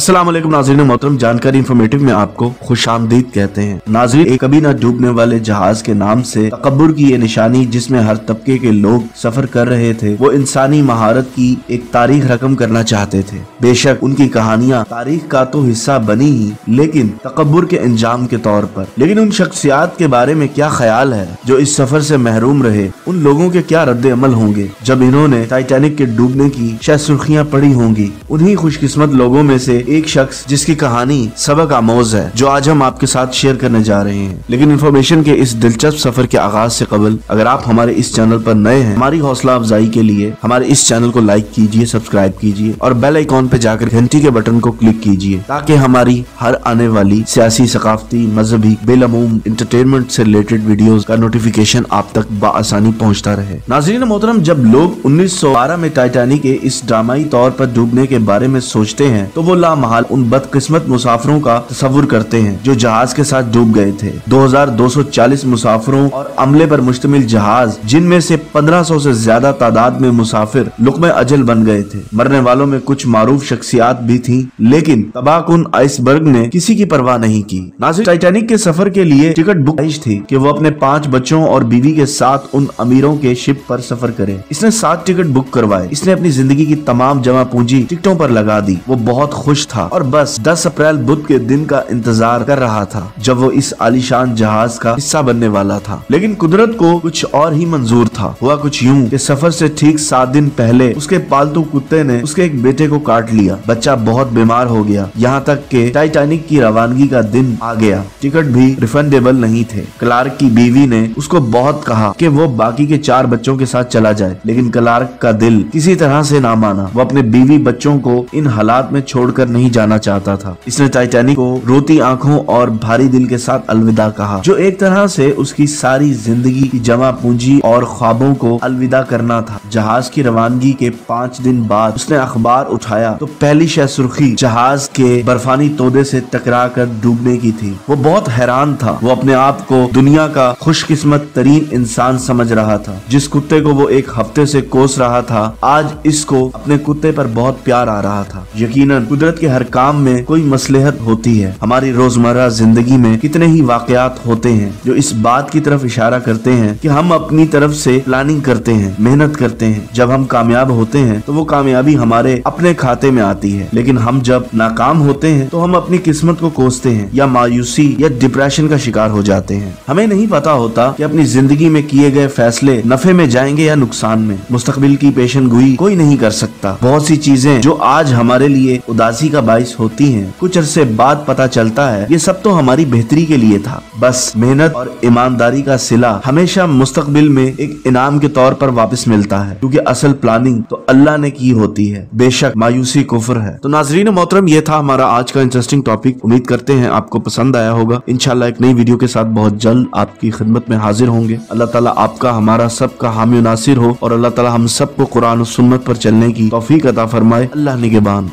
अस्सलाम वालेकुम नाज़रीन मोहतरम, जानकारी इंफॉर्मेटिव में आपको खुशामदीद कहते हैं। नाज़रीन, एक कभी न डूबने वाले जहाज के नाम से तकब्बुर की ये निशानी जिसमें हर तबके के लोग सफर कर रहे थे, वो इंसानी महारत की एक तारीख रकम करना चाहते थे। बेशक उनकी कहानियाँ तारीख का तो हिस्सा बनी ही, लेकिन तकब्बुर के अंजाम के तौर पर। लेकिन उन शख्सियात के बारे में क्या ख्याल है जो इस सफर से महरूम रहे? उन लोगों के क्या रद्द अमल होंगे जब इन्होंने टाइटैनिक के डूबने की शायद सुर्खियाँ पढ़ी होंगी? उन्हीं खुशकिस्मत लोगों में से एक शख्स जिसकी कहानी सबक आमोज है, जो आज हम आपके साथ शेयर करने जा रहे हैं। लेकिन इन्फॉर्मेशन के इस दिलचस्प सफर के आगाज से कबल अगर आप हमारे इस चैनल पर नए हैं, हमारी हौसला अफजाई के लिए हमारे इस चैनल को लाइक कीजिए, सब्सक्राइब कीजिए और बेल आइकॉन पे जाकर घंटी के बटन को क्लिक कीजिए, ताकि हमारी हर आने वाली सियासी, सकाफती, मजहबी, बेलमूम, इंटरटेनमेंट से रिलेटेड वीडियोस का नोटिफिकेशन आप तक बआसानी पहुंचता रहे। नाज़रीन मोहतरम, जब लोग 1912 में टाइटैनिक के इस ड्रामाई तौर पर डूबने के बारे में सोचते हैं तो वो लामहाल उन बदकिस्मत मुसाफिरों का तस्वुर करते हैं जो जहाज के साथ डूब गए थे। 2240 मुसाफिरों और अमले पर मुश्तमिल जहाज, जिनमें से 1500 से ज्यादा तादाद में मुसाफिर लुक़्मे अजल बन गए थे। मरने वालों में कुछ मारूफ शख्सियात भी थी, लेकिन तबाहकुन आइसबर्ग ने किसी की परवाह नहीं की। नाज़रीन, टाइटैनिक के सफर के लिए टिकट बुक थी कि वो अपने 5 बच्चों और बीवी के साथ उन अमीरों के शिप पर सफर करे। इसने 7 टिकट बुक करवाए। इसने अपनी जिंदगी की तमाम जमा पूंजी टिकटों पर लगा दी। वो बहुत खुश था और बस 10 अप्रैल बुध के दिन का इंतजार कर रहा था जब वो इस आलीशान जहाज का हिस्सा बनने वाला था। लेकिन कुदरत को कुछ और ही मंजूर था। हुआ कुछ यूं कि सफर से ठीक 7 दिन पहले उसके पालतू कुत्ते ने उसके एक बेटे को काट लिया। बच्चा बहुत बीमार हो गया, यहाँ तक कि टाइटैनिक की रवानगी का दिन आ गया। टिकट भी रिफंडेबल नहीं थे। क्लार्क की बीवी ने उसको बहुत कहा कि वो बाकी के 4 बच्चों के साथ चला जाए, लेकिन क्लार्क का दिल किसी तरह से ना माना। वो अपने बीवी बच्चों को इन हालात में छोड़कर नहीं जाना चाहता था। इसने टाइटैनिक को रोती आंखों और भारी दिल के साथ अलविदा कहा, जो एक तरह से उसकी सारी जिंदगी की जमा पूंजी और ख्वाबों को अलविदा करना था। जहाज की रवानगी के 5 दिन बाद उसने अखबार उठाया तो पहली शय सुर्खी जहाज के बर्फानी तोदे से टकरा कर डूबने की थी। वो बहुत हैरान था। वो अपने आप को दुनिया का खुशकिस्मत तरीन इंसान समझ रहा था। जिस कुत्ते को वो एक हफ्ते से कोस रहा था, आज इसको अपने कुत्ते पर बहुत प्यार आ रहा था। यकीनन कुदरत के हर काम में कोई मसलहत होती है। हमारी रोजमर्रा जिंदगी में कितने ही वाकयात होते हैं जो इस बात की तरफ इशारा करते हैं कि हम अपनी तरफ से प्लानिंग करते हैं, मेहनत करते हैं। जब हम कामयाब होते हैं तो वो कामयाबी हमारे अपने खाते में आती है, लेकिन हम जब नाकाम होते हैं तो हम अपनी किस्मत को कोसते हैं या मायूसी या डिप्रेशन का शिकार हो जाते हैं। हमें नहीं पता होता कि अपनी जिंदगी में किए गए फैसले नफे में जाएंगे या नुकसान में। मुस्तकबिल की पेशन गोई कोई नहीं कर सकता। बहुत सी चीजें जो आज हमारे लिए उदासी का बाइस होती हैं, कुछ अरसे बाद पता चलता है ये सब तो हमारी बेहतरी के लिए था। बस मेहनत और ईमानदारी का सिला हमेशा मुस्तकबिल में एक इनाम के तौर पर वापस मिलता है, क्योंकि असल प्लानिंग तो अल्लाह ने की होती है। बेशक मायूसी कुफ्र है। तो नाज़रीन मोहतरम, ये था हमारा आज का इंटरेस्टिंग टॉपिक। उम्मीद करते हैं आपको पसंद आया होगा। इंशाल्लाह एक नई वीडियो के साथ बहुत जल्द आपकी खिदमत में हाजिर होंगे। अल्लाह ताला आपका, हमारा सबका हामी नासिर हो और अल्लाह ताला हम सबको कुरान और सुन्नत पर चलने की तौफीक अता फरमाए। अल्लाह निगहबान।